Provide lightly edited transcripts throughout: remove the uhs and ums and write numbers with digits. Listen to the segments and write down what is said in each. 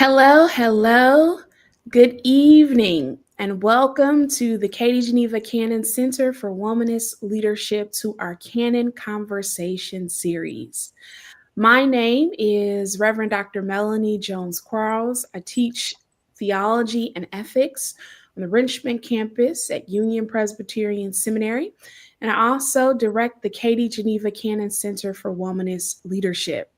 Hello, hello. Good evening, and welcome to the Katie Geneva Cannon Center for Womanist Leadership to our Cannon Conversation series. My name is Reverend Dr. Melanie Jones Quarles. I teach theology and ethics on the Richmond campus at Union Presbyterian Seminary, and I also direct the Katie Geneva Cannon Center for Womanist Leadership.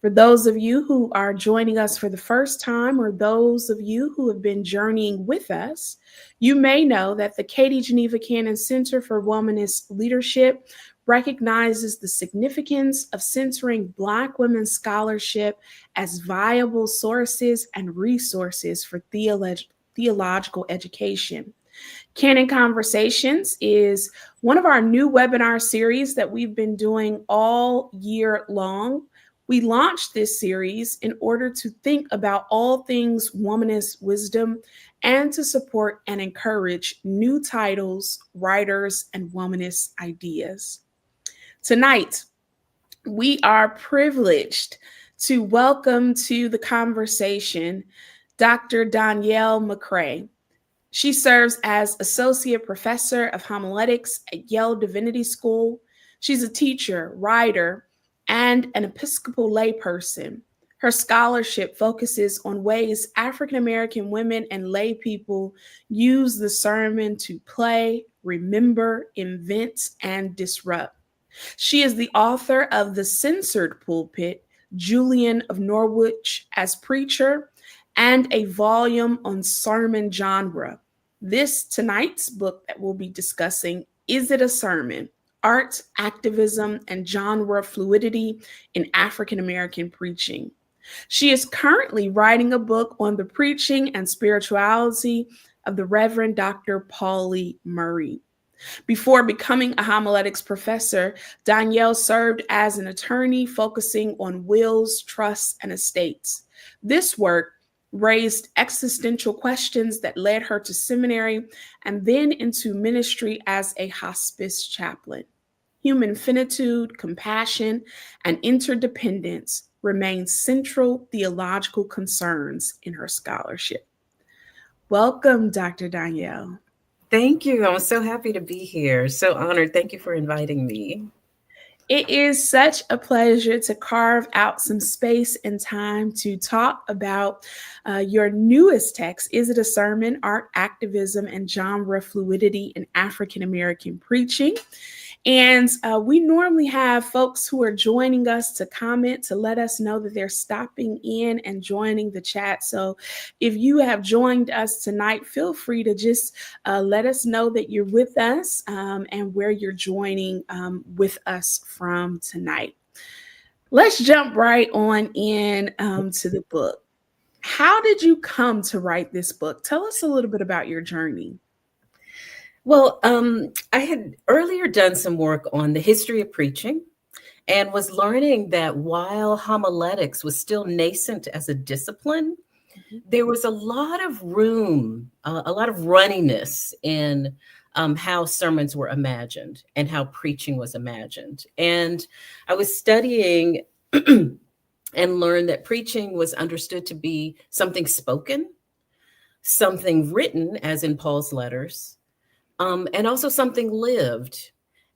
For those of you who are joining us for the first time, or those of you who have been journeying with us, you may know that the Katie Geneva Cannon Center for Womanist Leadership recognizes the significance of centering Black women's scholarship as viable sources and resources for theological education. Cannon Conversations is one of our new webinar series that we've been doing all year long. We launched this series in order to think about all things womanist wisdom and to support and encourage new titles, writers, and womanist ideas. Tonight, we are privileged to welcome to the conversation Dr. Donyelle McCray. She serves as Associate Professor of Homiletics at Yale Divinity School. She's a teacher, writer, and an Episcopal layperson. Her scholarship focuses on ways African American women and lay people use the sermon to play, remember, invent, and disrupt. She is the author of The Censored Pulpit, Julian of Norwich as Preacher, and a volume on sermon genre. Tonight's book that we'll be discussing, Is It a Sermon? Art, Activism, and Genre Fluidity in African American Preaching. She is currently writing a book on the preaching and spirituality of the Reverend Dr. Pauli Murray. Before becoming a homiletics professor, Donyelle served as an attorney focusing on wills, trusts, and estates. This work raised existential questions that led her to seminary and then into ministry as a hospice chaplain. Human finitude, compassion, and interdependence remain central theological concerns in her scholarship. Welcome, Dr. Donyelle. Thank you. I'm so happy to be here. So honored. Thank you for inviting me. It is such a pleasure to carve out some space and time to talk about your newest text, Is It a Sermon? Art, Activism, and Genre Fluidity in African American Preaching. And we normally have folks who are joining us to comment, to let us know that they're stopping in and joining the chat. So if you have joined us tonight, feel free to just let us know that you're with us and where you're joining with us from tonight. Let's jump right on in to the book. How did you come to write this book? Tell us a little bit about your journey. Well, I had earlier done some work on the history of preaching and was learning that while homiletics was still nascent as a discipline, there was a lot of room, a lot of runniness in how sermons were imagined and how preaching was imagined. And I was studying and learned that preaching was understood to be something spoken, something written, as in Paul's letters, and also something lived.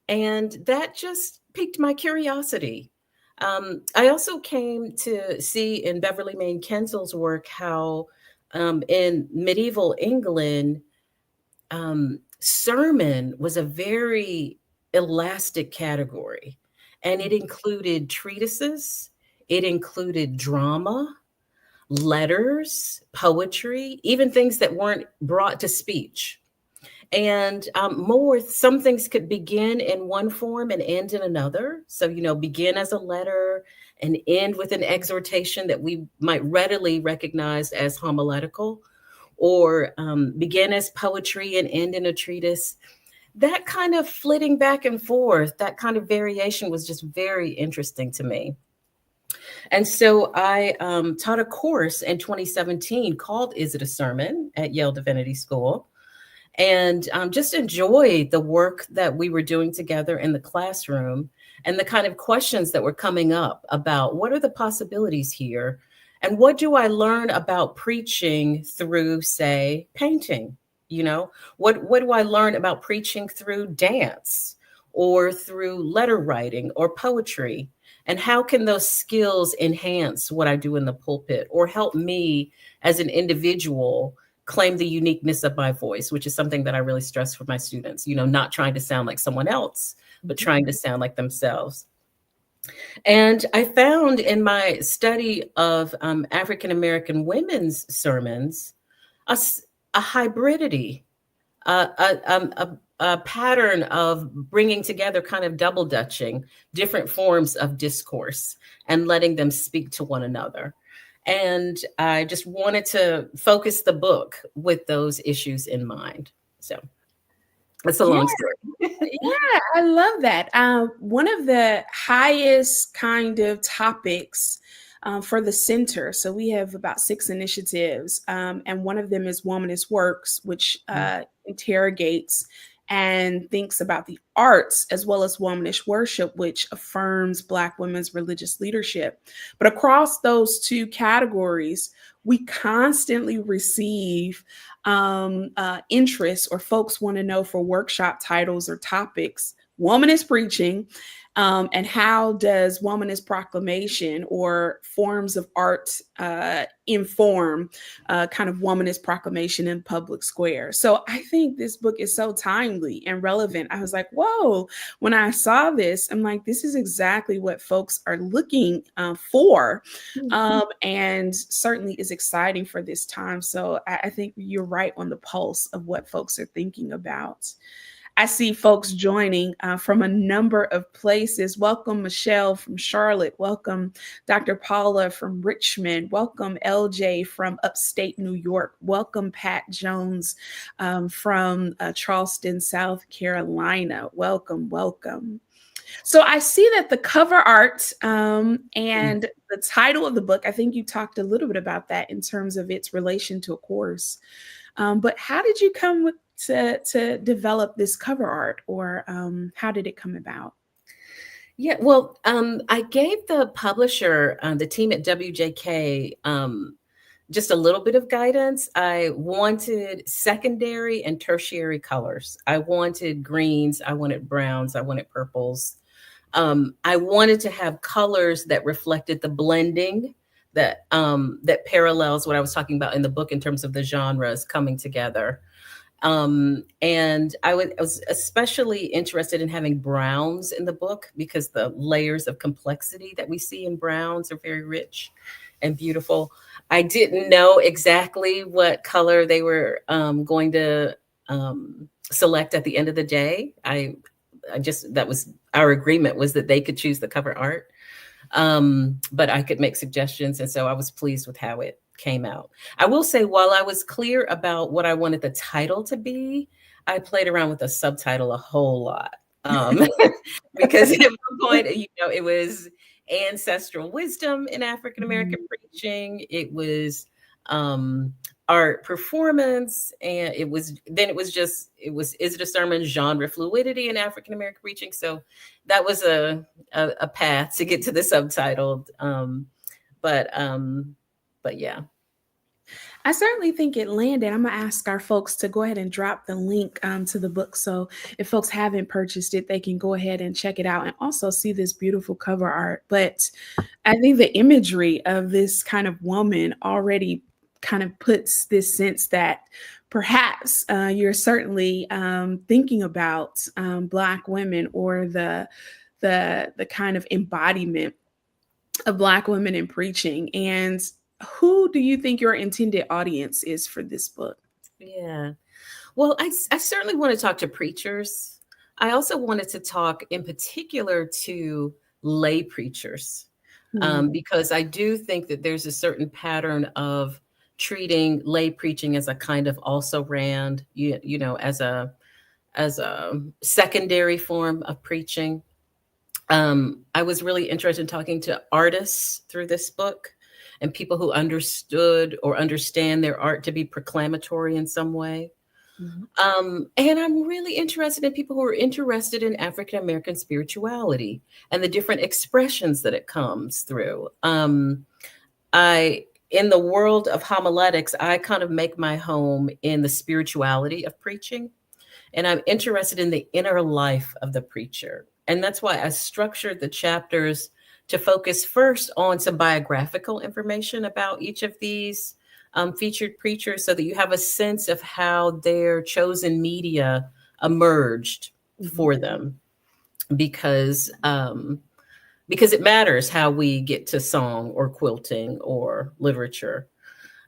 And that just piqued my curiosity. I also came to see in Beverly Main Kenzel's work how in medieval England, sermon was a very elastic category. And it included treatises, it included drama, letters, poetry, even things that weren't brought to speech. And some things could begin in one form and end in another. So, begin as a letter and end with an exhortation that we might readily recognize as homiletical, or begin as poetry and end in a treatise. That kind of flitting back and forth, that kind of variation was just very interesting to me. And so I taught a course in 2017 called Is It a Sermon? At Yale Divinity School. And just enjoyed the work that we were doing together in the classroom and the kind of questions that were coming up about what are the possibilities here And what do I learn about preaching through, say, painting? What do I learn about preaching through dance or through letter writing or poetry? And how can those skills enhance what I do in the pulpit or help me as an individual claim the uniqueness of my voice, which is something that I really stress for my students, not trying to sound like someone else, but trying to sound like themselves. And I found in my study of African-American women's sermons, a hybridity, a pattern of bringing together, kind of double dutching different forms of discourse and letting them speak to one another. And I just wanted to focus the book with those issues in mind. So that's a long story. Yeah, I love that. One of the highest kind of topics for the center. So we have about 6 initiatives, and one of them is Womanist Works, which interrogates and thinks about the arts, as well as Womanish worship, which affirms Black women's religious leadership. But across those 2 categories, we constantly receive interest, or folks want to know for workshop titles or topics. Womanist preaching, and how does womanist proclamation or forms of art inform kind of womanist proclamation in public square? So I think this book is so timely and relevant. I was like, whoa, when I saw this, I'm like, this is exactly what folks are looking for, and certainly is exciting for this time. So I think you're right on the pulse of what folks are thinking about. I see folks joining from a number of places. Welcome, Michelle from Charlotte. Welcome, Dr. Paula from Richmond. Welcome, LJ from upstate New York. Welcome, Pat Jones from Charleston, South Carolina. Welcome, welcome. So I see that the cover art and the title of the book, I think you talked a little bit about that in terms of its relation to a course. But how did you come to develop this cover art, or how did it come about? Yeah, well, I gave the publisher, the team at WJK, just a little bit of guidance. I wanted secondary and tertiary colors. I wanted greens, I wanted browns, I wanted purples. I wanted to have colors that reflected the blending that parallels what I was talking about in the book in terms of the genres coming together. And I was especially interested in having browns in the book because the layers of complexity that we see in browns are very rich and beautiful. I didn't know exactly what color they were going to select at the end of the day. That was our agreement, was that they could choose the cover art. But I could make suggestions. And so I was pleased with how it came out. I will say, while I was clear about what I wanted the title to be, I played around with the subtitle a whole lot. Because at one point, it was ancestral wisdom in African American preaching. It was art performance, and is it a sermon, genre fluidity in African American preaching? So that was a path to get to the subtitle. But yeah. I certainly think it landed. I'm going to ask our folks to go ahead and drop the link to the book. So if folks haven't purchased it, they can go ahead and check it out and also see this beautiful cover art. But I think the imagery of this kind of woman already kind of puts this sense that perhaps you're certainly thinking about Black women, or the kind of embodiment of Black women in preaching. And who do you think your intended audience is for this book? Yeah. Well, I certainly want to talk to preachers. I also wanted to talk in particular to lay preachers, because I do think that there's a certain pattern of treating lay preaching as a kind of also ran, as a secondary form of preaching. I was really interested in talking to artists through this book, and people who understood or understand their art to be proclamatory in some way. And I'm really interested in people who are interested in African American spirituality and the different expressions that it comes through. I in the world of homiletics, I kind of make my home in the spirituality of preaching. And I'm interested in the inner life of the preacher. And that's why I structured the chapters to focus first on some biographical information about each of these featured preachers, so that you have a sense of how their chosen media emerged for them. Because it matters how we get to song or quilting or literature.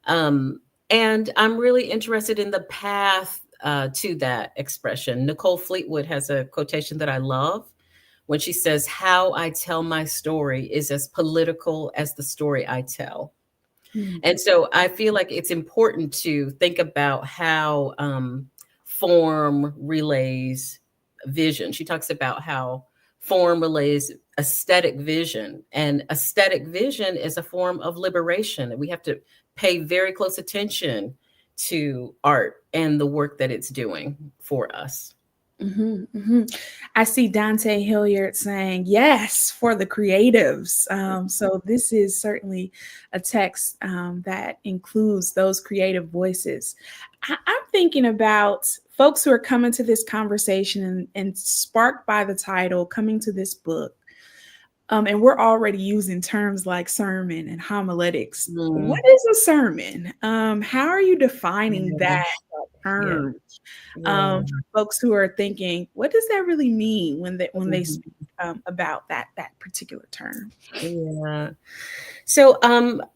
And I'm really interested in the path to that expression. Nicole Fleetwood has a quotation that I love when she says, "How I tell my story is as political as the story I tell." And so I feel like it's important to think about how form relays vision. She talks about how form relays aesthetic vision, and aesthetic vision is a form of liberation. And we have to pay very close attention to art and the work that it's doing for us. I see Dante Hilliard saying yes for the creatives. So this is certainly a text that includes those creative voices. I'm thinking about folks who are coming to this conversation and sparked by the title, coming to this book. And we're already using terms like sermon and homiletics. What is a sermon? How are you defining that term? For folks who are thinking, what does that really mean when they speak about that particular term? Yeah. So,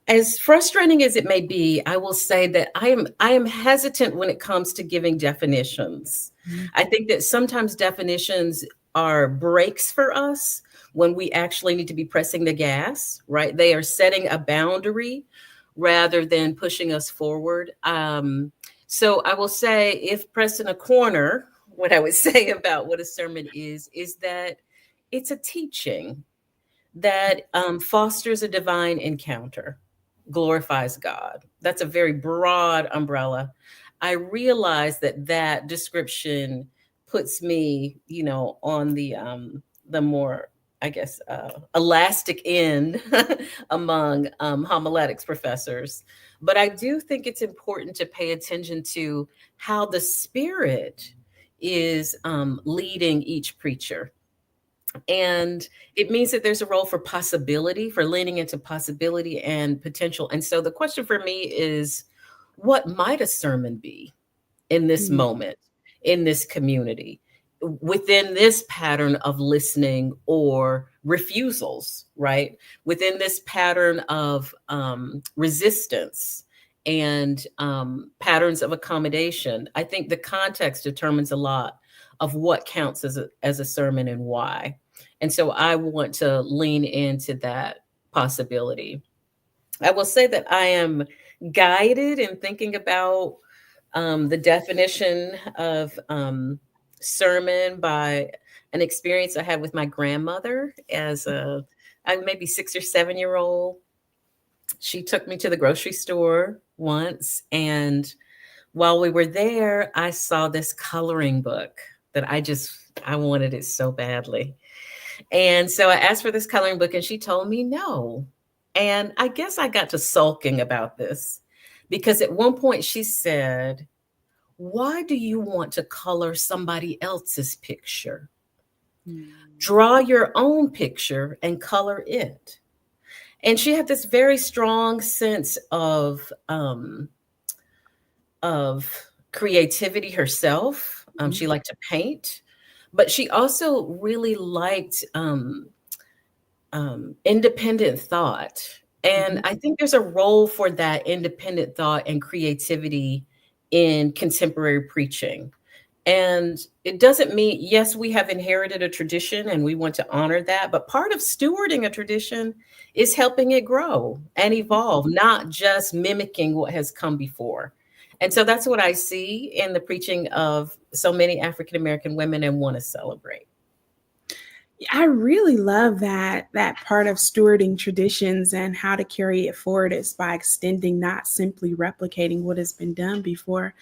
as frustrating as it may be, I will say that I am hesitant when it comes to giving definitions. I think that sometimes definitions are brakes for us when we actually need to be pressing the gas, right? They are setting a boundary rather than pushing us forward. So I will say, if pressed in a corner, what I would say about what a sermon is that it's a teaching that fosters a divine encounter, glorifies God. That's a very broad umbrella. I realize that description puts me, on the more, I guess, elastic end among homiletics professors. But I do think it's important to pay attention to how the Spirit is leading each preacher. And it means that there's a role for possibility, for leaning into possibility and potential. And so the question for me is, what might a sermon be in this moment, in this community, within this pattern of listening or refusals, right? Within this pattern of resistance and patterns of accommodation. I think the context determines a lot of what counts as a sermon and why. And so I want to lean into that possibility. I will say that I am guided in thinking about the definition of sermon by an experience I had with my grandmother as a maybe 6 or 7-year-old. She took me to the grocery store once, and while we were there, I saw this coloring book that I wanted it so badly. And so I asked for this coloring book, and she told me no. And I guess I got to sulking about this, because at one point she said, "Why do you want to color somebody else's picture? Draw your own picture and color it." And she had this very strong sense of creativity herself. She liked to paint, but she also really liked independent thought. And I think there's a role for that independent thought and creativity in contemporary preaching. And it doesn't mean, yes, we have inherited a tradition and we want to honor that, but part of stewarding a tradition is helping it grow and evolve, not just mimicking what has come before. And so that's what I see in the preaching of so many African-American women and want to celebrate. I really love that part of stewarding traditions and how to carry it forward is by extending, not simply replicating what has been done before.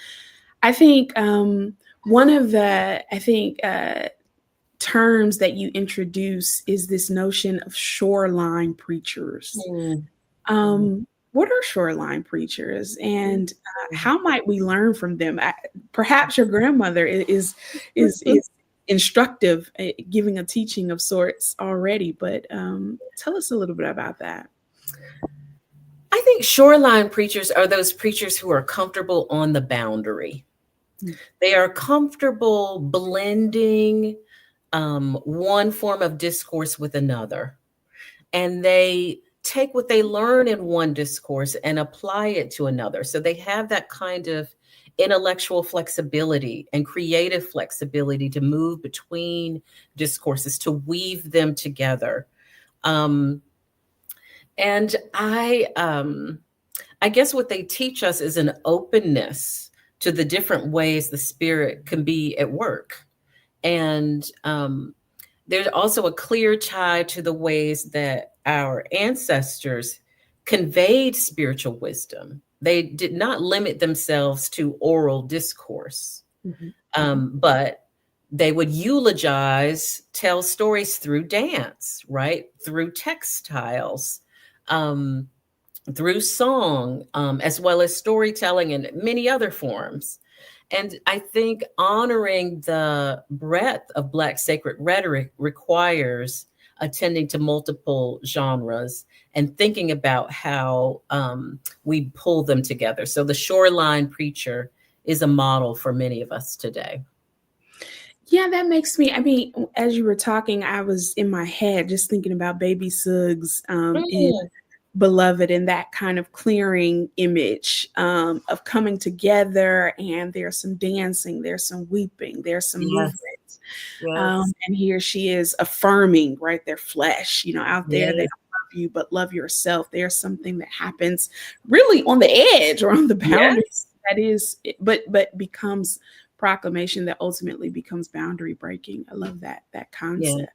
I think one of the terms that you introduce is this notion of shoreline preachers. what are shoreline preachers, and how might we learn from them? Perhaps your grandmother is instructive, giving a teaching of sorts already, but tell us a little bit about that. I think shoreline preachers are those preachers who are comfortable on the boundary. They are comfortable blending one form of discourse with another. And they take what they learn in one discourse and apply it to another. So they have that kind of intellectual flexibility and creative flexibility to move between discourses, to weave them together. And I guess what they teach us is an openness to the different ways the Spirit can be at work. And there's also a clear tie to the ways that our ancestors conveyed spiritual wisdom. They did not limit themselves to oral discourse, but they would eulogize, tell stories through dance, right? Through textiles, through song, as well as storytelling and many other forms. And I think honoring the breadth of Black sacred rhetoric requires attending to multiple genres and thinking about how we pull them together. So the shoreline preacher is a model for many of us today. Yeah, that makes me, I mean, as you were talking, I was in my head just thinking about Baby Suggs in Beloved, and that kind of clearing image of coming together, and there's some dancing, there's some weeping, there's some movement. And here she is affirming, right, their flesh, out there, they don't love you, but love yourself. There's something that happens really on the edge or on the boundaries that is, but becomes proclamation that ultimately becomes boundary breaking. I love that concept.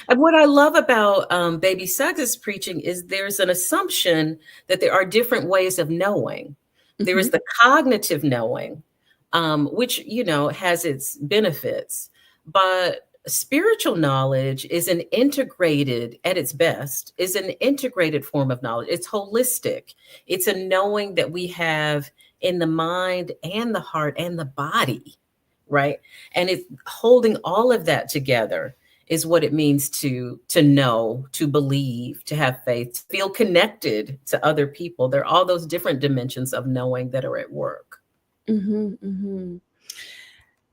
And what I love about Baby Suggs' preaching is there's an assumption that there are different ways of knowing. There is the cognitive knowing, which, has its benefits, but spiritual knowledge is at its best, is an integrated form of knowledge. It's holistic. It's a knowing that we have in the mind and the heart and the body, right? And it's holding all of that together is what it means to know, to believe, to have faith, to feel connected to other people. There are all those different dimensions of knowing that are at work.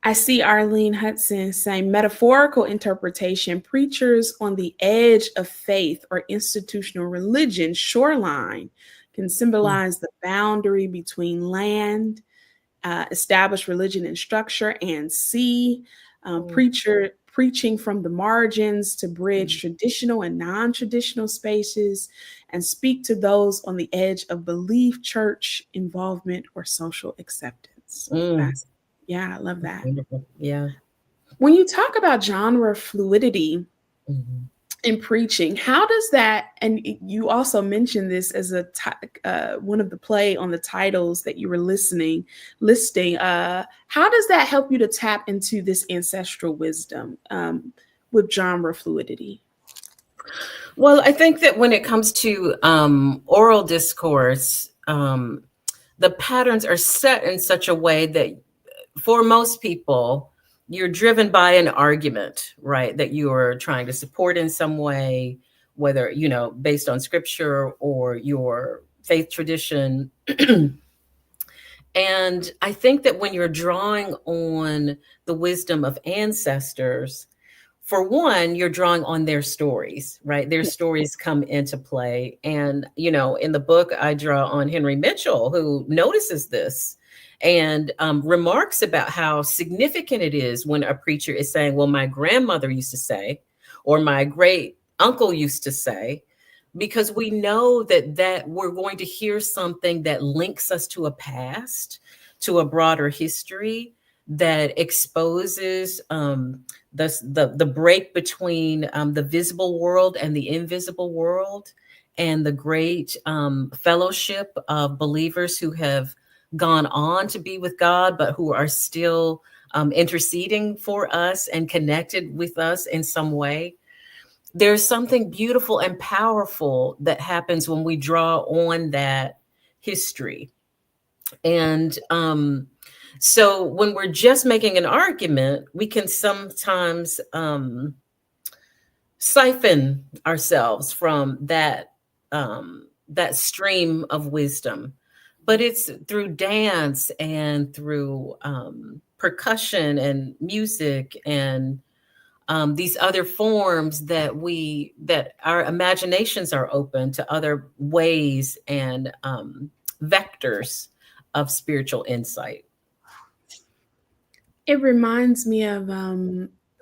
I see Arlene Hudson saying metaphorical interpretation, preachers on the edge of faith or institutional religion, shoreline, can symbolize the boundary between land, established religion and structure, and sea. Preaching from the margins to bridge traditional and non-traditional spaces and speak to those on the edge of belief, church involvement, or social acceptance. Yeah, I love that. Yeah. When you talk about genre fluidity in preaching, how does that, and you also mentioned this as one of the play on the titles that you were listing, how does that help you to tap into this ancestral wisdom with genre fluidity? Well, I think that when it comes to oral discourse, the patterns are set in such a way that for most people, you're driven by an argument, right, that you are trying to support in some way, whether, based on scripture or your faith tradition. And I think that when you're drawing on the wisdom of ancestors, for one, you're drawing on their stories, right? Their stories come into play. And, in the book, I draw on Henry Mitchell, who notices this and remarks about how significant it is when a preacher is saying, well, my grandmother used to say, or my great uncle used to say, because we know that we're going to hear something that links us to a past, to a broader history, that exposes the break between the visible world and the invisible world, and the great fellowship of believers who have gone on to be with God, but who are still interceding for us and connected with us in some way. there's something beautiful and powerful that happens when we draw on that history. And so when we're just making an argument, we can sometimes siphon ourselves from that stream of wisdom. But it's through dance and through percussion and music and these other forms that our imaginations are open to other ways and vectors of spiritual insight. It reminds me of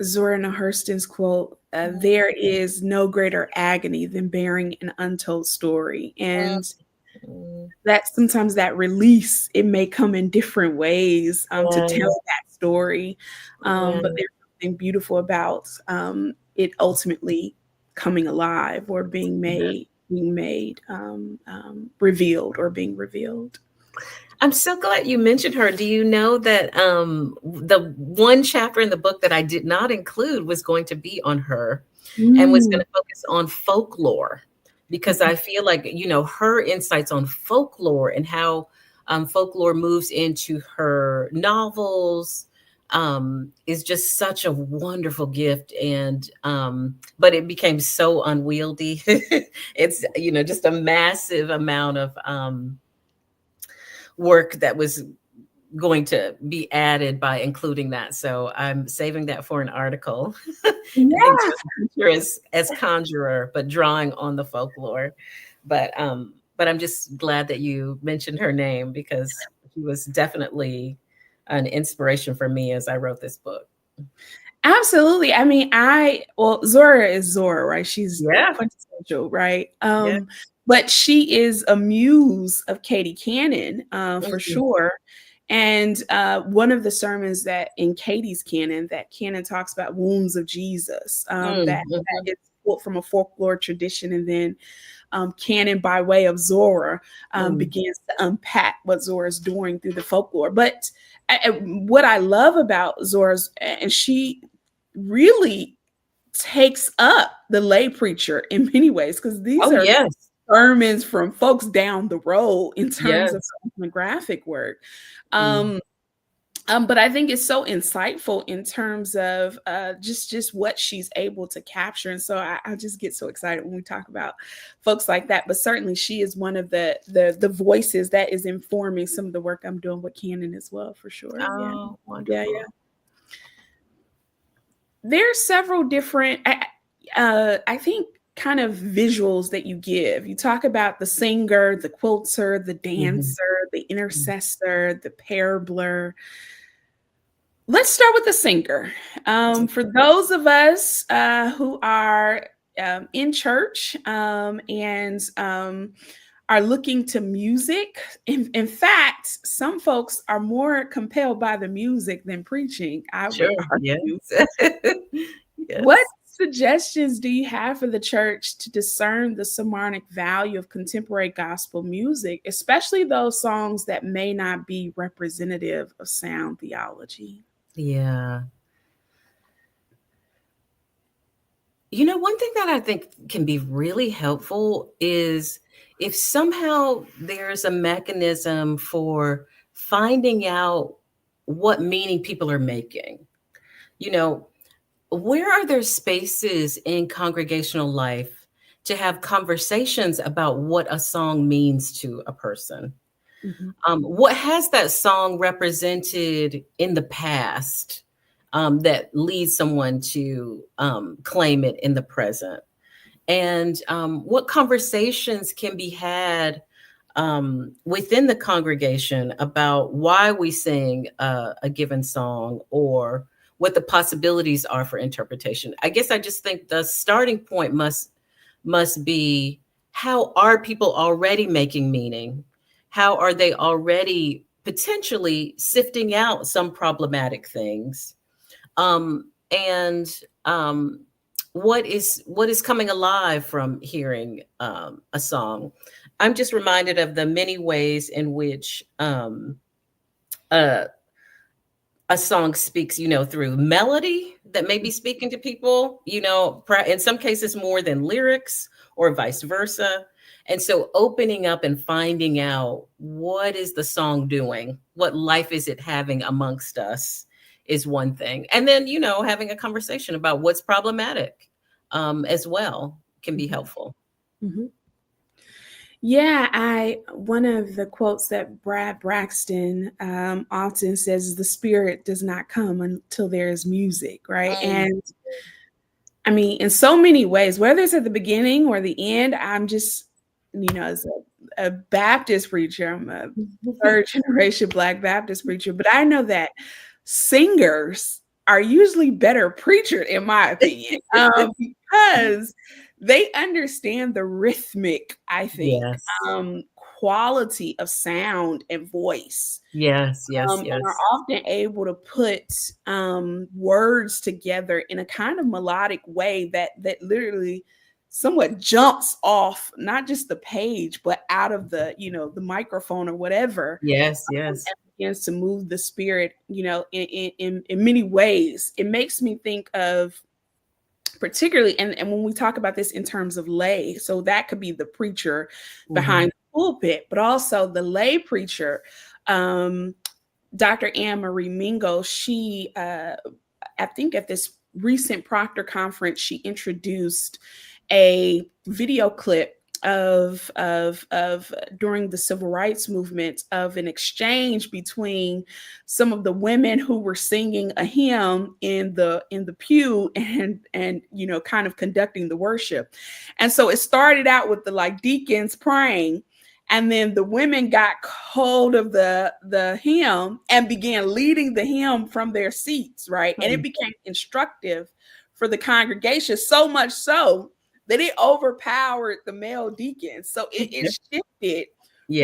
Zora Neale Hurston's quote, there is no greater agony than bearing an untold story. And that sometimes that release, it may come in different ways to tell that story. But there's something beautiful about it ultimately coming alive or being made, revealed or being revealed. I'm so glad you mentioned her. Do you know that the one chapter in the book that I did not include was going to be on her and was going to focus on folklore? Because I feel like, her insights on folklore and how folklore moves into her novels is just such a wonderful gift. And but it became so unwieldy. It's, just a massive amount of work that was going to be added by including that. So I'm saving that for an article. Yeah. as conjurer, but drawing on the folklore. But I'm just glad that you mentioned her name because she was definitely an inspiration for me as I wrote this book. Absolutely. I mean, Zora is Zora, right? She's quintessential, right? But she is a muse of Katie Cannon, for sure. And one of the sermons that in Katie's canon, that Cannon talks about wounds of Jesus, that is pulled from a folklore tradition. And then Cannon, by way of Zora, begins to unpack what Zora's doing through the folklore. But what I love about Zora's, and she really takes up the lay preacher in many ways, because these are sermons from folks down the road in terms of ethnographic work. But I think it's so insightful in terms of just what she's able to capture. And so I just get so excited when we talk about folks like that. But certainly she is one of the voices that is informing some of the work I'm doing with Cannon as well, for sure. Oh, wonderful. Yeah. There's several different, I think, kind of visuals that you give. You talk about the singer, the quilter, the dancer, the intercessor, the parabler. Let's start with the singer. For those of us who are in church and are looking to music, in fact, some folks are more compelled by the music than preaching, I would argue. What suggestions do you have for the church to discern the sermonic value of contemporary gospel music, especially those songs that may not be representative of sound theology? Yeah. One thing that I think can be really helpful is if somehow there's a mechanism for finding out what meaning people are making. Where are there spaces in congregational life to have conversations about what a song means to a person? What has that song represented in the past that leads someone to claim it in the present? And what conversations can be had within the congregation about why we sing a given song or what the possibilities are for interpretation? I guess I just think the starting point must be, how are people already making meaning? How are they already potentially sifting out some problematic things? And what is coming alive from hearing a song? I'm just reminded of the many ways in which a song speaks, through melody that may be speaking to people, in some cases more than lyrics or vice versa. And so opening up and finding out what is the song doing, what life is it having amongst us is one thing. And then, having a conversation about what's problematic as well can be helpful. Mm-hmm. Yeah, one of the quotes that Brad Braxton often says is the spirit does not come until there is music, right? And I mean, in so many ways, whether it's at the beginning or the end, I'm just, as a Baptist preacher, I'm a third generation Black Baptist preacher, but I know that singers are usually better preachers, in my opinion, because they understand the rhythmic, I think, Yes. quality of sound and voice. Yes. And are often able to put words together in a kind of melodic way that literally somewhat jumps off not just the page, but out of the the microphone or whatever. Yes. And begins to move the spirit, in many ways. It makes me think of particularly, and when we talk about this in terms of lay, so that could be the preacher behind the pulpit, but also the lay preacher. Dr. Anne Marie Mingo, she, I think at this recent Proctor conference, she introduced a video clip of during the civil rights movement, of an exchange between some of the women who were singing a hymn in the pew and kind of conducting the worship. And so it started out with the deacons praying, and then the women got hold of the hymn and began leading the hymn from their seats, right? And it became instructive for the congregation, so much so that it overpowered the male deacons. So it shifted,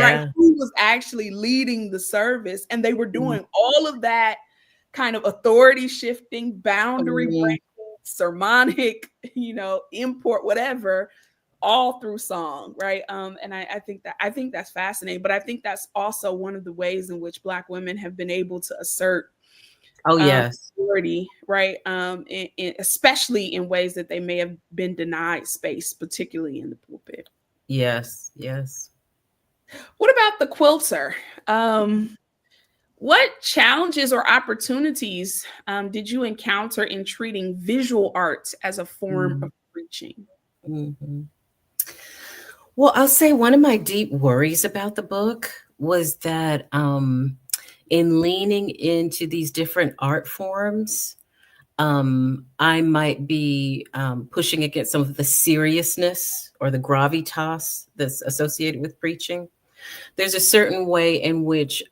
right? Who was actually leading the service, and they were doing all of that kind of authority shifting, boundary breaking, sermonic, import, whatever, all through song, right? And I think that's fascinating, but I think that's also one of the ways in which Black women have been able to assert authority, right? Especially in ways that they may have been denied space, particularly in the pulpit. Yes. What about the quilter? What challenges or opportunities did you encounter in treating visual arts as a form of preaching? Well, I'll say one of my deep worries about the book was that in leaning into these different art forms, I might be pushing against some of the seriousness or the gravitas that's associated with preaching. There's a certain way in which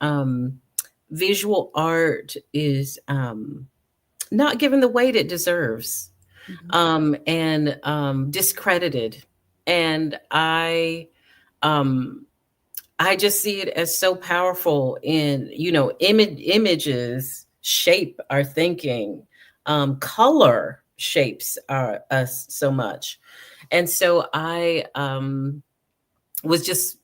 visual art is not given the weight it deserves, and discredited. And I just see it as so powerful in, images shape our thinking. Color shapes us so much. And so I was just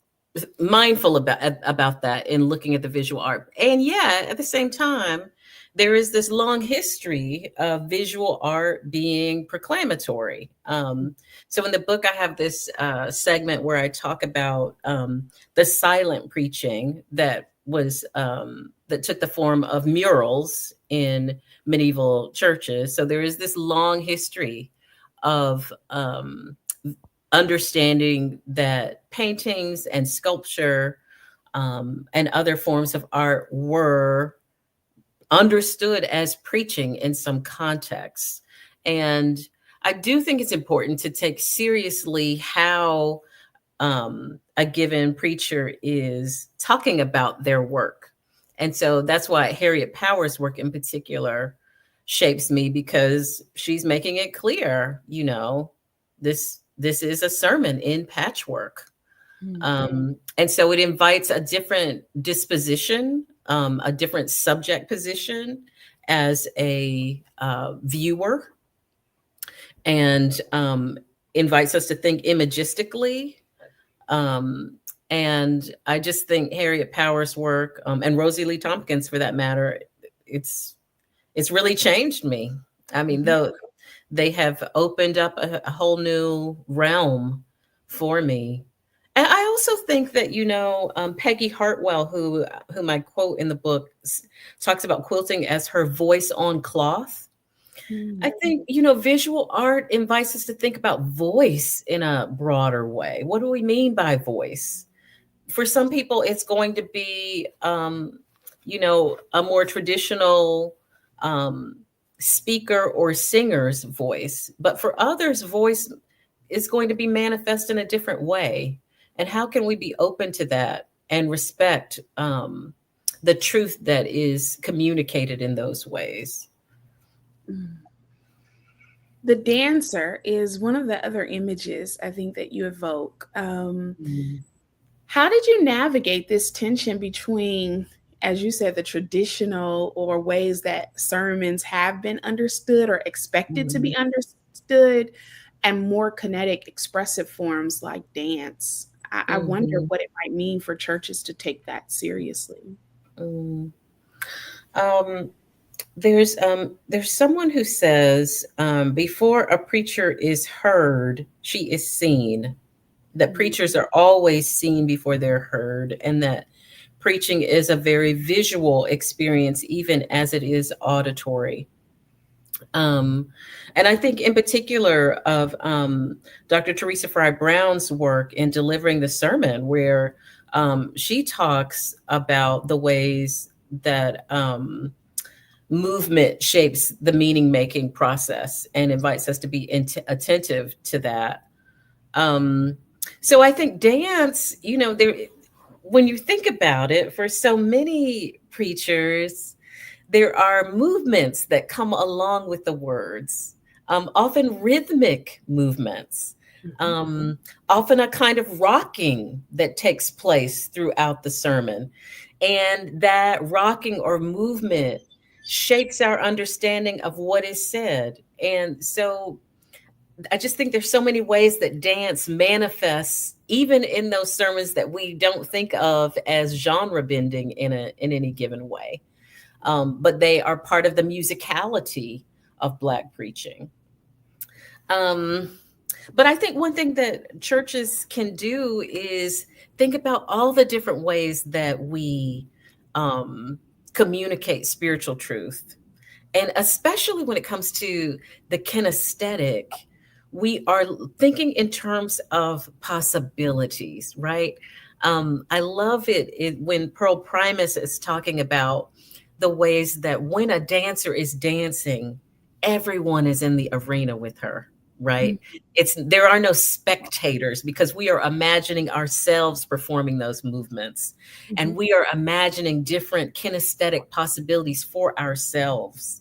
mindful about that in looking at the visual art. And yet, at the same time, there is this long history of visual art being proclamatory. So in the book, I have this segment where I talk about the silent preaching that was that took the form of murals in medieval churches. So there is this long history of understanding that paintings and sculpture and other forms of art were understood as preaching in some contexts. And I do think it's important to take seriously how a given preacher is talking about their work. And so that's why Harriet Power's work in particular shapes me, because she's making it clear, this is a sermon in patchwork. And so it invites a different disposition, a different subject position as a viewer, and invites us to think imagistically. And I just think Harriet Power's work, and Rosie Lee Tompkins for that matter, it's really changed me. I mean, though they have opened up a whole new realm for me. And I also think that, Peggy Hartwell, whom I quote in the book, talks about quilting as her voice on cloth. I think, visual art invites us to think about voice in a broader way. What do we mean by voice? For some people, it's going to be, a more traditional speaker or singer's voice. But for others, voice is going to be manifest in a different way. And how can we be open to that and respect the truth that is communicated in those ways? The dancer is one of the other images I think that you evoke. How did you navigate this tension between, as you said, the traditional or ways that sermons have been understood or expected to be understood, and more kinetic, expressive forms like dance? I wonder what it might mean for churches to take that seriously. There's someone who says, before a preacher is heard, she is seen. That preachers are always seen before they're heard, and that preaching is a very visual experience, even as it is auditory. And I think in particular of Dr. Teresa Fry Brown's work in delivering the sermon, where she talks about the ways that movement shapes the meaning-making process and invites us to be attentive to that. So I think dance, when you think about it, for so many preachers, there are movements that come along with the words, often rhythmic movements, often a kind of rocking that takes place throughout the sermon. And that rocking or movement shapes our understanding of what is said. And so I just think there's so many ways that dance manifests, even in those sermons that we don't think of as genre bending in any given way. But they are part of the musicality of Black preaching. But I think one thing that churches can do is think about all the different ways that we communicate spiritual truth. And especially when it comes to the kinesthetic, we are thinking in terms of possibilities, right? I love it when Pearl Primus is talking about the ways that when a dancer is dancing, everyone is in the arena with her, right? There are no spectators, because we are imagining ourselves performing those movements, and we are imagining different kinesthetic possibilities for ourselves.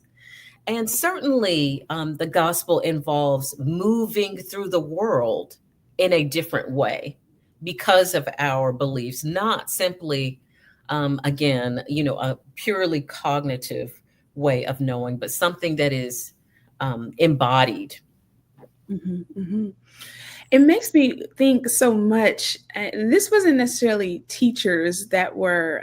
And certainly the gospel involves moving through the world in a different way because of our beliefs, not simply, again, a purely cognitive way of knowing, but something that is embodied. It makes me think so much, and this wasn't necessarily teachers that were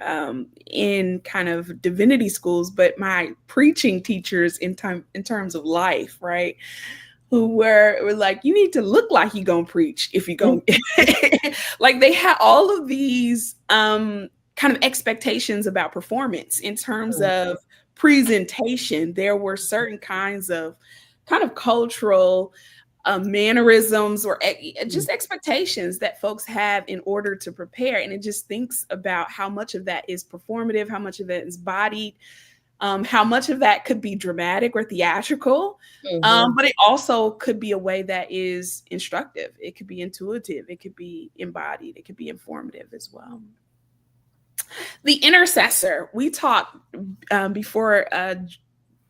in kind of divinity schools, but my preaching teachers in terms of life, right? Who were like, you need to look like you're gonna preach if you're gonna like they had all of these kind of expectations about performance in terms of presentation. There were certain kinds of kind of cultural mannerisms or just expectations that folks have in order to prepare. And it just thinks about how much of that is performative, how much of it is bodied, how much of that could be dramatic or theatrical, but it also could be a way that is instructive. It could be intuitive. It could be embodied. It could be informative as well. The intercessor, we talked before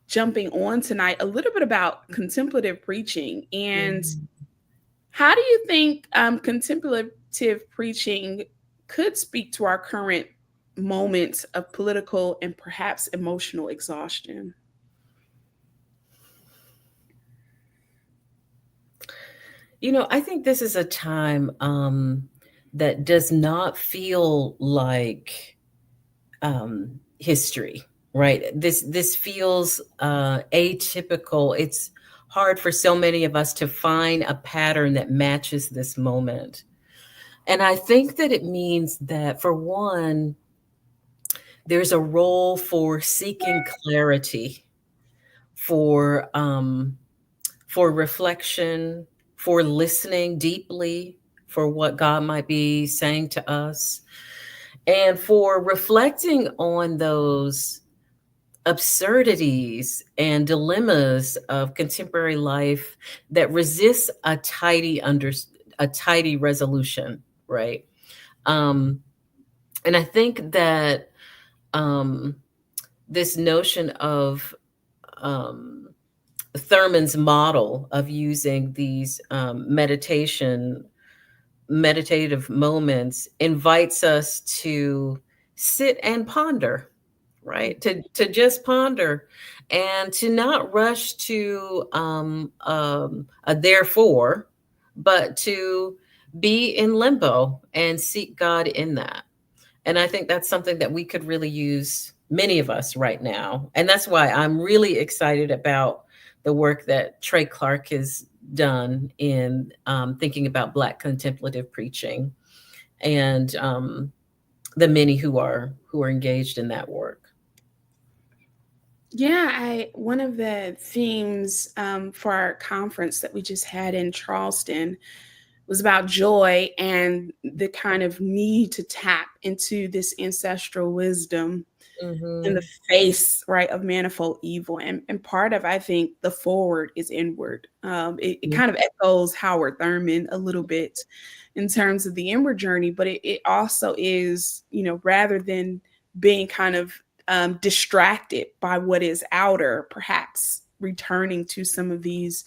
jumping on tonight a little bit about contemplative preaching. And how do you think contemplative preaching could speak to our current moment of political and perhaps emotional exhaustion? I think this is a time that does not feel like history. right? This feels atypical. It's hard for so many of us to find a pattern that matches this moment. And I think that it means that, for one, there's a role for seeking clarity, for reflection, for listening deeply for what God might be saying to us, and for reflecting on those absurdities and dilemmas of contemporary life that resist a tidy resolution, right? Um, and I think that um, this notion of Thurman's model of using these meditative moments invites us to sit and ponder, right? To just ponder, and to not rush to a therefore, but to be in limbo and seek God in that. And I think that's something that we could really use, many of us right now. And that's why I'm really excited about the work that Trey Clark has done in thinking about Black contemplative preaching, and the many who are engaged in that work. Yeah, one of the themes for our conference that we just had in Charleston was about joy and the kind of need to tap into this ancestral wisdom in the face, right, of manifold evil. And part of, I think, the forward is inward. It kind of echoes Howard Thurman a little bit in terms of the inward journey, but it also is, rather than being kind of distracted by what is outer, perhaps returning to some of these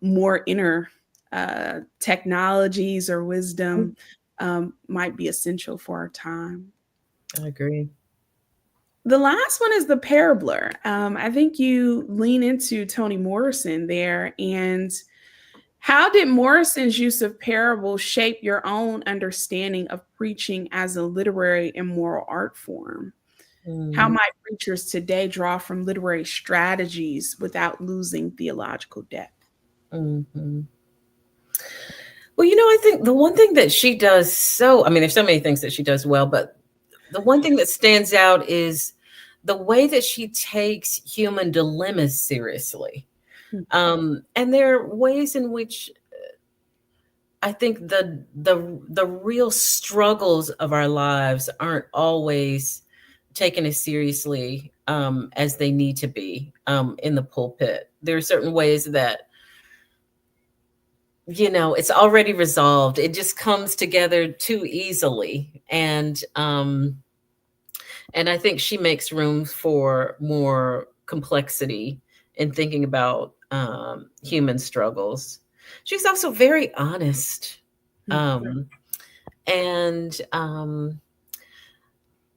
more inner technologies or wisdom might be essential for our time. I agree. The last one is the parabler. I think you lean into Toni Morrison there. And how did Morrison's use of parables shape your own understanding of preaching as a literary and moral art form? How might preachers today draw from literary strategies without losing theological depth? Mm-hmm. Well, I think the one thing that she does there's so many things that she does well, but the one thing that stands out is the way that she takes human dilemmas seriously. And there are ways in which I think the real struggles of our lives aren't always taken as seriously as they need to be in the pulpit. There are certain ways that it's already resolved. It just comes together too easily. And I think she makes room for more complexity in thinking about human struggles. She's also very honest. And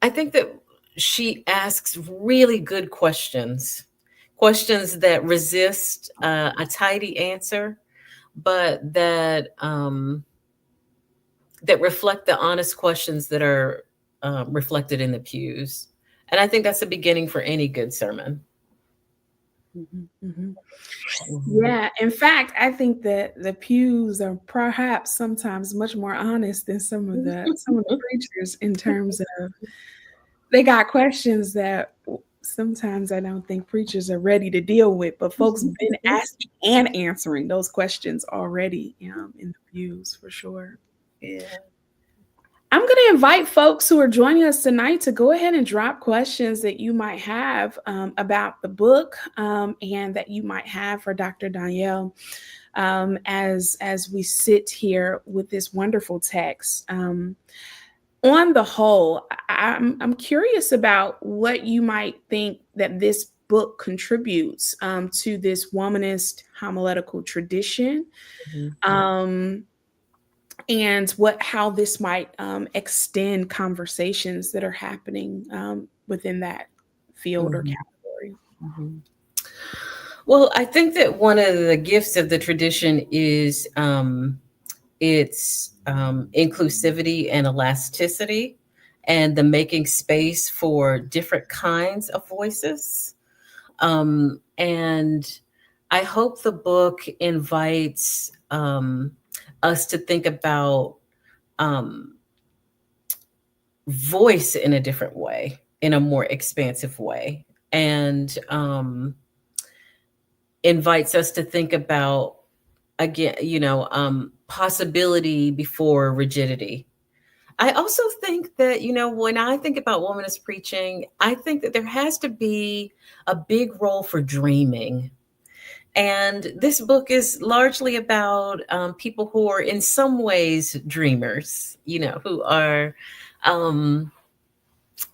I think that she asks really good questions that resist a tidy answer, but that reflect the honest questions that are reflected in the pews. And I think that's the beginning for any good sermon. Yeah, in fact, I think that the pews are perhaps sometimes much more honest than some of the preachers, in terms of they got questions that sometimes I don't think preachers are ready to deal with, but folks have been asking and answering those questions already in the pews, for sure. Yeah. I'm going to invite folks who are joining us tonight to go ahead and drop questions that you might have about the book and that you might have for Dr. Donyelle as we sit here with this wonderful text. On the whole, I'm curious about what you might think that this book contributes to this womanist homiletical tradition. And how this might extend conversations that are happening within that field or category. Well, I think that one of the gifts of the tradition is its inclusivity and elasticity. and the making space for different kinds of voices. And I hope the book invites us to think about voice in a different way, in a more expansive way, and invites us to think about, again, possibility before rigidity. I also think that, when I think about womanist preaching, I think that there has to be a big role for dreaming. And this book is largely about people who are in some ways dreamers, who are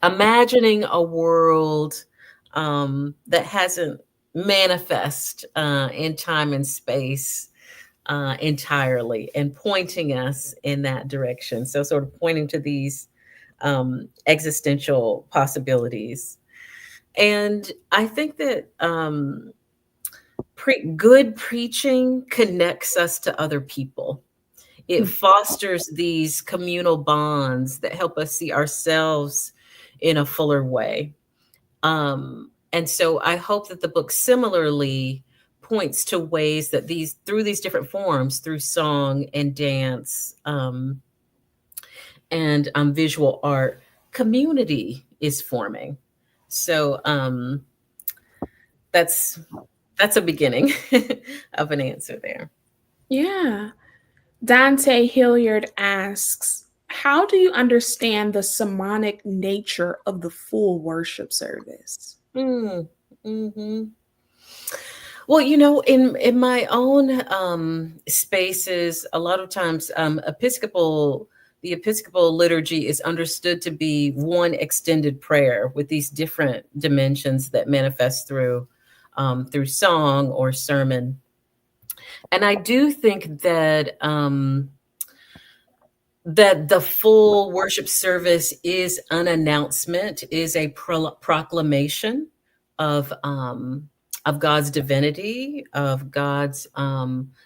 imagining a world that hasn't manifest in time and space entirely, and pointing us in that direction. So sort of pointing to these existential possibilities. And I think that good preaching connects us to other people. It fosters these communal bonds that help us see ourselves in a fuller way. And so I hope that the book similarly points to ways that through these different forms, through song and dance and visual art, community is forming. So that's a beginning of an answer there. Yeah. Dante Hilliard asks, how do you understand the sermonic nature of the full worship service? Mm-hmm. Well, in my own spaces, a lot of times the Episcopal liturgy is understood to be one extended prayer with these different dimensions that manifest through song or sermon. And I do think that that the full worship service is an announcement, is a proclamation of God's divinity, of God's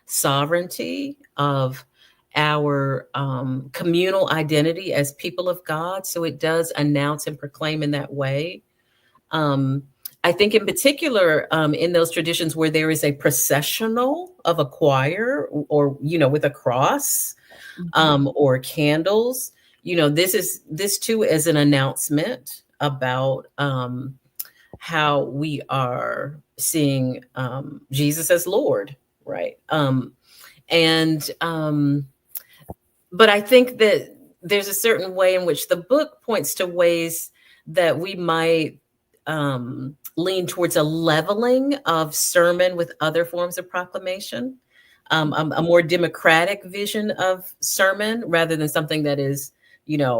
sovereignty, of our communal identity as people of God. So it does announce and proclaim in that way. I think in particular, in those traditions where there is a processional of a choir or, with a cross or candles, this too is an announcement about how we are seeing Jesus as Lord, right? But I think that there's a certain way in which the book points to ways that we might lean towards a leveling of sermon with other forms of proclamation, a more democratic vision of sermon rather than something that is,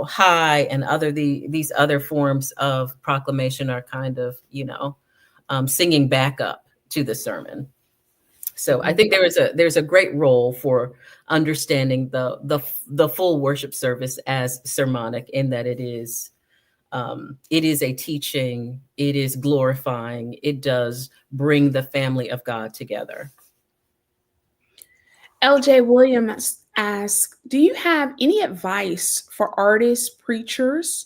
high, and these other forms of proclamation are kind of, singing back up to the sermon. So I think there's a great role for understanding the full worship service as sermonic, in that it is a teaching, it is glorifying, it does bring the family of God together. LJ Williams asks, do you have any advice for artists, preachers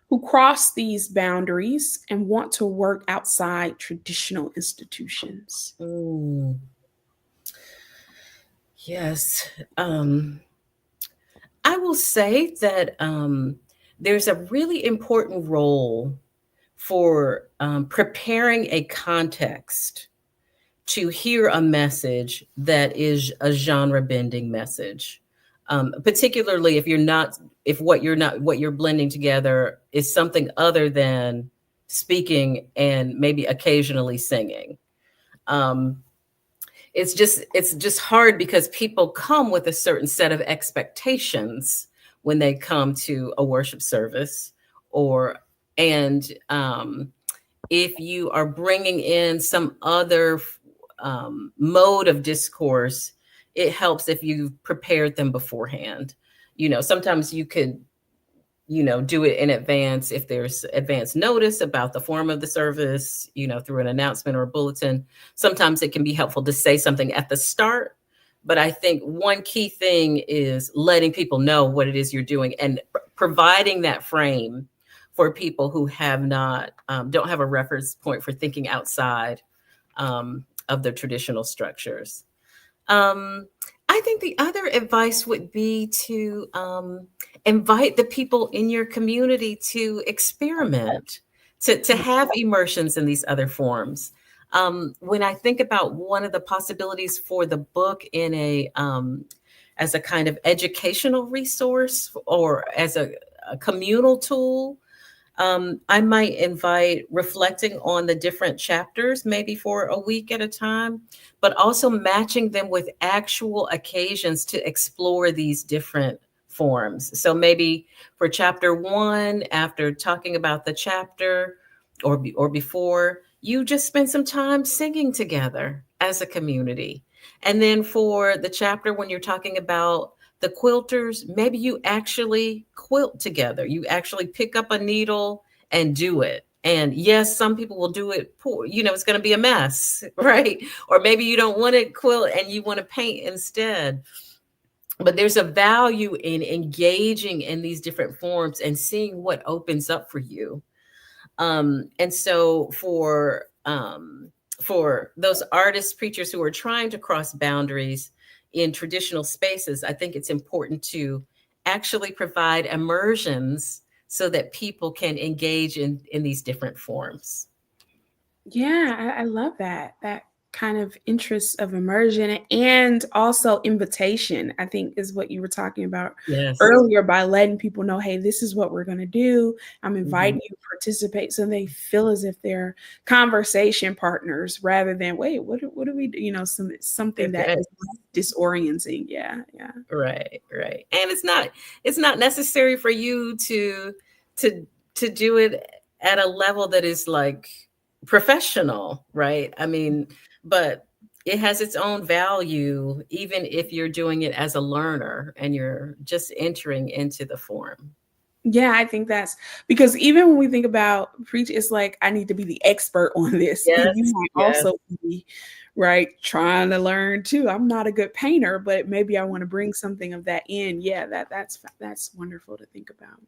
who cross these boundaries and want to work outside traditional institutions? Yes. I will say that there's a really important role for preparing a context to hear a message that is a genre bending message, particularly if what you're blending together is something other than speaking and maybe occasionally singing. It's just hard because people come with a certain set of expectations when they come to a worship service, and if you are bringing in some other mode of discourse, it helps if you've prepared them beforehand. Sometimes you could, do it in advance if there's advance notice about the form of the service, through an announcement or a bulletin. Sometimes it can be helpful to say something at the start. But I think one key thing is letting people know what it is you're doing and providing that frame for people who have not, don't have a reference point for thinking outside of the traditional structures. I think the other advice would be to invite the people in your community to experiment, to have immersions in these other forms. When I think about one of the possibilities for the book in a as a kind of educational resource or as a communal tool, I might invite reflecting on the different chapters, maybe for a week at a time, but also matching them with actual occasions to explore these different forms. So maybe for chapter 1, after talking about the chapter or before, you just spend some time singing together as a community. And then for the chapter when you're talking about the quilters, maybe you actually quilt together. You actually pick up a needle and do it. And yes, some people will do it poor, it's going to be a mess, right? Or maybe you don't want to quilt and you want to paint instead. But there's a value in engaging in these different forms and seeing what opens up for you. And so for those artists, preachers who are trying to cross boundaries in traditional spaces, I think it's important to actually provide immersions so that people can engage in these different forms. Yeah, I love that kind of interest of immersion and also invitation, I think is what you were talking about earlier, by letting people know, hey, this is what we're going to do. I'm inviting you to participate, so they feel as if they're conversation partners rather than, wait, what do we do? Something that is disorienting. Yeah. Right. And it's not necessary for you to do it at a level that is like professional, right? I mean, but it has its own value, even if you're doing it as a learner and you're just entering into the form. Yeah, I think that's because even when we think about preach, it's like, I need to be the expert on this. Yes, and you might also be, right, trying to learn too. I'm not a good painter, but maybe I want to bring something of that in. Yeah, that's wonderful to think about.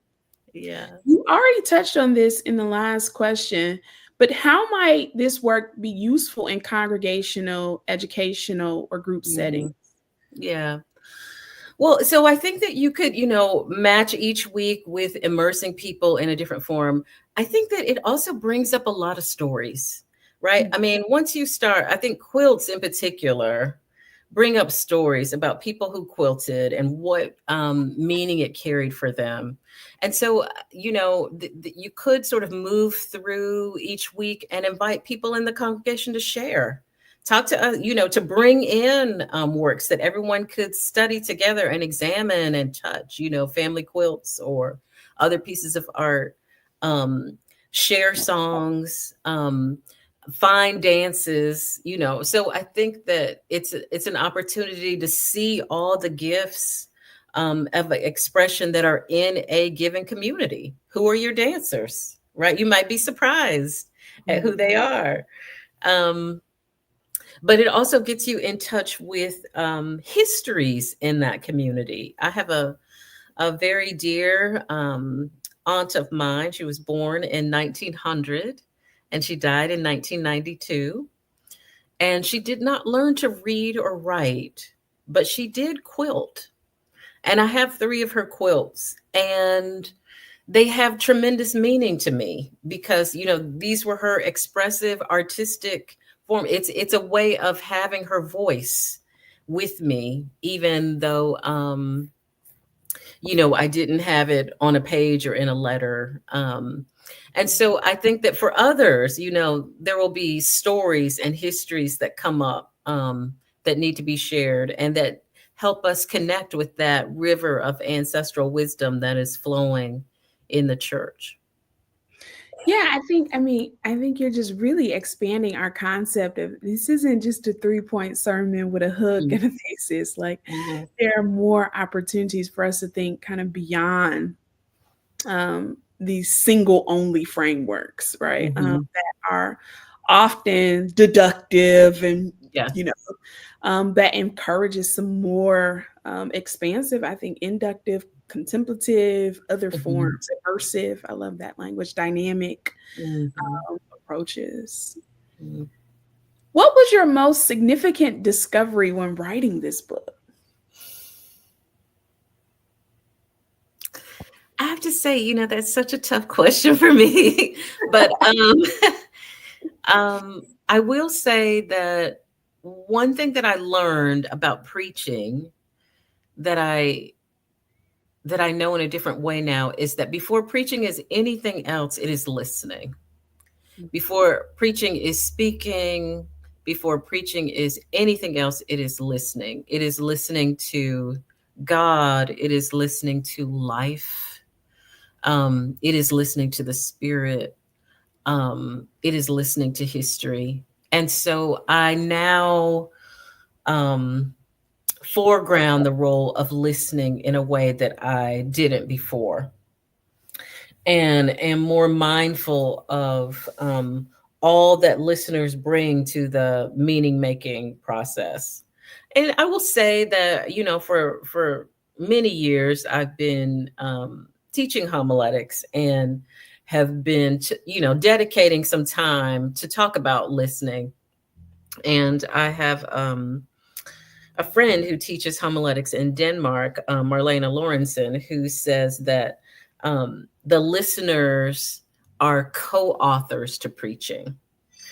Yeah. You already touched on this in the last question, but how might this work be useful in congregational, educational, or group settings? Yeah. Well, so I think that you could, match each week with immersing people in a different form. I think that it also brings up a lot of stories, right? I mean, once you start, I think quilts in particular bring up stories about people who quilted and what meaning it carried for them. And so, you could sort of move through each week and invite people in the congregation to share. Talk to us, to bring in works that everyone could study together and examine and touch, family quilts or other pieces of art, share songs, find dances, So I think that it's an opportunity to see all the gifts of expression that are in a given community. Who are your dancers, right? You might be surprised at who they are. But it also gets you in touch with histories in that community. I have a very dear aunt of mine. She was born in 1900 and she died in 1992. And she did not learn to read or write, but she did quilt. And I have 3 of her quilts, and they have tremendous meaning to me because, these were her expressive, artistic form. It's a way of having her voice with me, even though, I didn't have it on a page or in a letter. And so I think that for others, there will be stories and histories that come up that need to be shared and that help us connect with that river of ancestral wisdom that is flowing in the church. Yeah, I think you're just really expanding our concept of this isn't just a 3-point sermon with a hook and a thesis. Like, there are more opportunities for us to think kind of beyond these single only frameworks, right? That are often deductive and, that encourages some more expansive, I think, inductive contemplative, other Mhm. forms, immersive. I love that language, dynamic Mhm. approaches. Mhm. What was your most significant discovery when writing this book? I have to say, that's such a tough question for me. But I will say that one thing that I learned about preaching that I know in a different way now is that before preaching is anything else, it is listening. Before preaching is speaking, before preaching is anything else, it is listening. It is listening to God. It is listening to life. It is listening to the Spirit. It is listening to history. And so I now um, foreground the role of listening in a way that I didn't before, and am more mindful of all that listeners bring to the meaning making process. And I will say that, for many years, I've been teaching homiletics and have been, dedicating some time to talk about listening. And I have a friend who teaches homiletics in Denmark, Marlena Lorentzen, who says that the listeners are co-authors to preaching.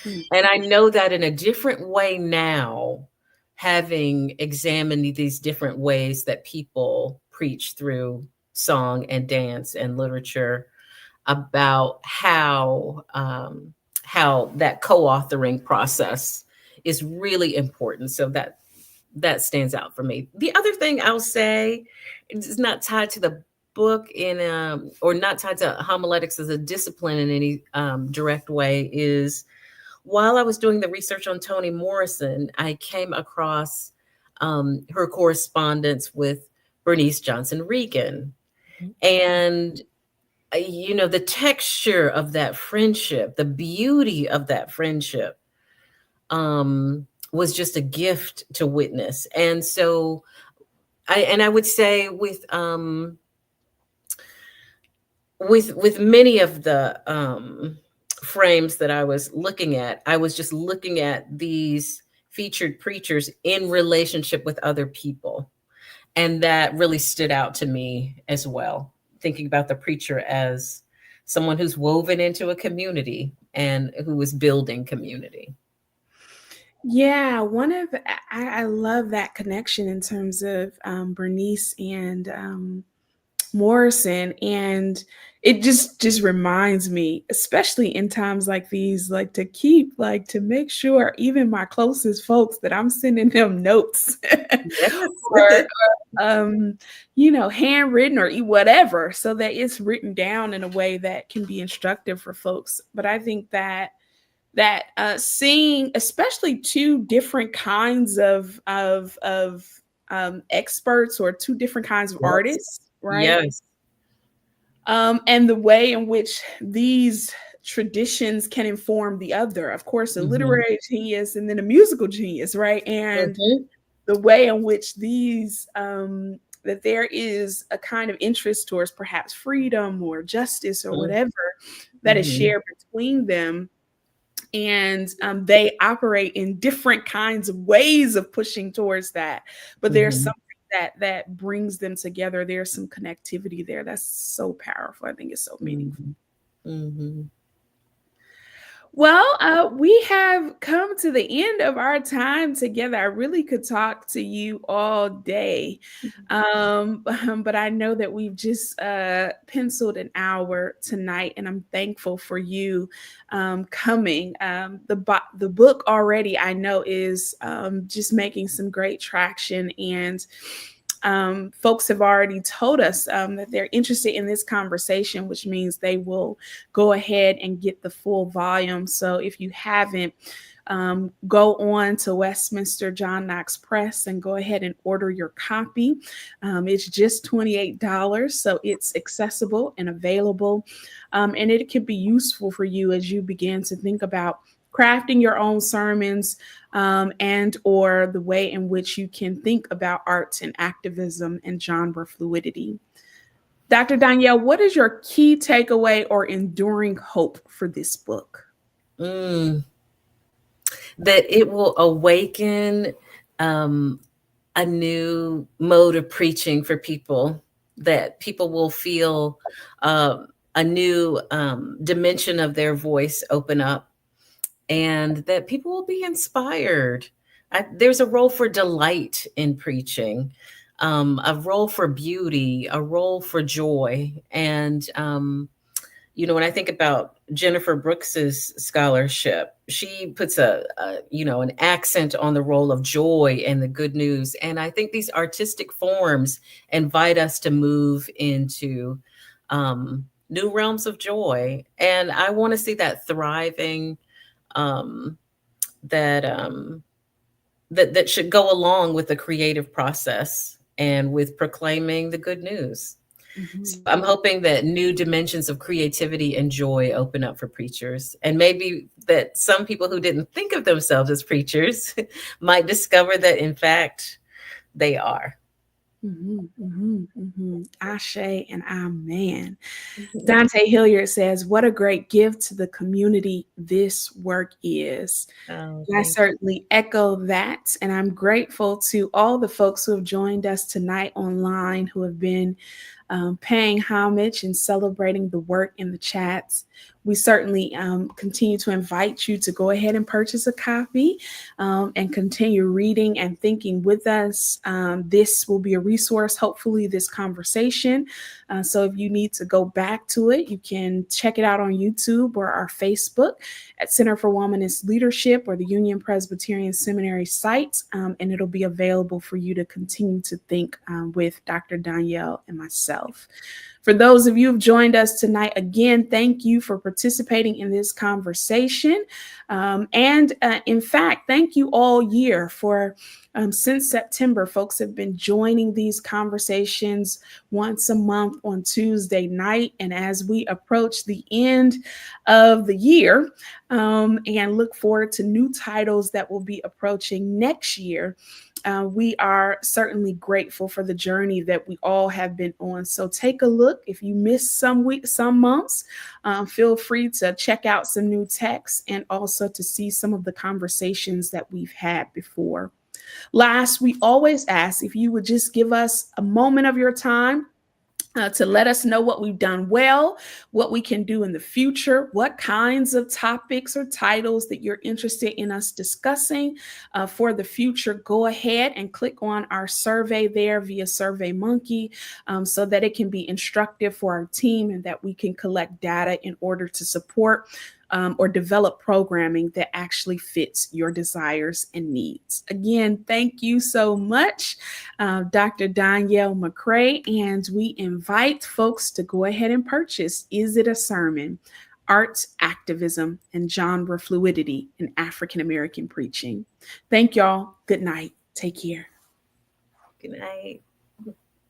Mm. And I know that in a different way now, having examined these different ways that people preach through song and dance and literature, about how that co-authoring process is really important. So that stands out for me. The other thing I'll say is not tied to the book or not tied to homiletics as a discipline in any direct way, is while I was doing the research on Toni Morrison, I came across her correspondence with Bernice Johnson Reagan. And the texture of that friendship, the beauty of that friendship, was just a gift to witness. And so I would say with many of the frames that I was looking at, I was just looking at these featured preachers in relationship with other people. And that really stood out to me as well, thinking about the preacher as someone who's woven into a community and who is building community. Yeah, I love that connection in terms of Bernice and Morrison, and it just reminds me, especially in times like these, like to make sure even my closest folks that I'm sending them notes or Yes. handwritten or whatever, so that it's written down in a way that can be instructive for folks. But I think that seeing especially two different kinds of experts or two different kinds of Yes. artists, right? Yes. And the way in which these traditions can inform the other. Of course, a Mhm. literary genius and then a musical genius, right? And Mhm. the way in which these that there is a kind of interest towards perhaps freedom or justice or Mhm. whatever that is Mhm. shared between them, and they operate in different kinds of ways of pushing towards that, but there's Mhm. something that brings them together. There's some connectivity there that's so powerful. I think it's so meaningful. Mhm. Mhm. Well, we have come to the end of our time together. I really could talk to you all day, but I know that we've just penciled an hour tonight, and I'm thankful for you coming. The book already I know is just making some great traction, and folks have already told us that they're interested in this conversation, which means they will go ahead and get the full volume. So if you haven't, go on to Westminster John Knox Press and go ahead and order your copy. It's just $28, so it's accessible and available, and it can be useful for you as you begin to think about crafting your own sermons, and or the way in which you can think about arts and activism and genre fluidity. Dr. Donyelle, what is your key takeaway or enduring hope for this book? That it will awaken a new mode of preaching for people, that people will feel a new dimension of their voice open up, and that people will be inspired. There's a role for delight in preaching, a role for beauty, a role for joy. And, when I think about Jennifer Brooks's scholarship, she puts an accent on the role of joy and the good news. And I think these artistic forms invite us to move into new realms of joy. And I want to see that thriving, that should go along with the creative process and with proclaiming the good news. Mm-hmm. So I'm hoping that new dimensions of creativity and joy open up for preachers, and maybe that some people who didn't think of themselves as preachers might discover that in fact they are. Ashe and amen. Dante Hilliard says, what a great gift to the community this work is. I certainly echo that. And I'm grateful to all the folks who have joined us tonight online, who have been paying homage and celebrating the work in the chats. We certainly continue to invite you to go ahead and purchase a copy and continue reading and thinking with us. This will be a resource, hopefully, this conversation. So if you need to go back to it, you can check it out on YouTube or our Facebook at Center for Womanist Leadership or the Union Presbyterian Seminary site, and it'll be available for you to continue to think with Dr. Donyelle and myself. For those of you who've joined us tonight, again, thank you for participating in this conversation. In fact, thank you all year for since September, folks have been joining these conversations once a month on Tuesday night. And as we approach the end of the year and look forward to new titles that will be approaching next year, we are certainly grateful for the journey that we all have been on. So take a look. If you missed some weeks, some months, feel free to check out some new texts and also to see some of the conversations that we've had before. Last, we always ask if you would just give us a moment of your time to let us know what we've done well, what we can do in the future, what kinds of topics or titles that you're interested in us discussing for the future. Go ahead and click on our survey there via SurveyMonkey so that it can be instructive for our team and that we can collect data in order to support or develop programming that actually fits your desires and needs. Again, thank you so much, Dr. Donyelle McCray, and we invite folks to go ahead and purchase Is It a Sermon? Art, Activism, and Genre Fluidity in African American Preaching. Thank y'all. Good night. Take care. Good night.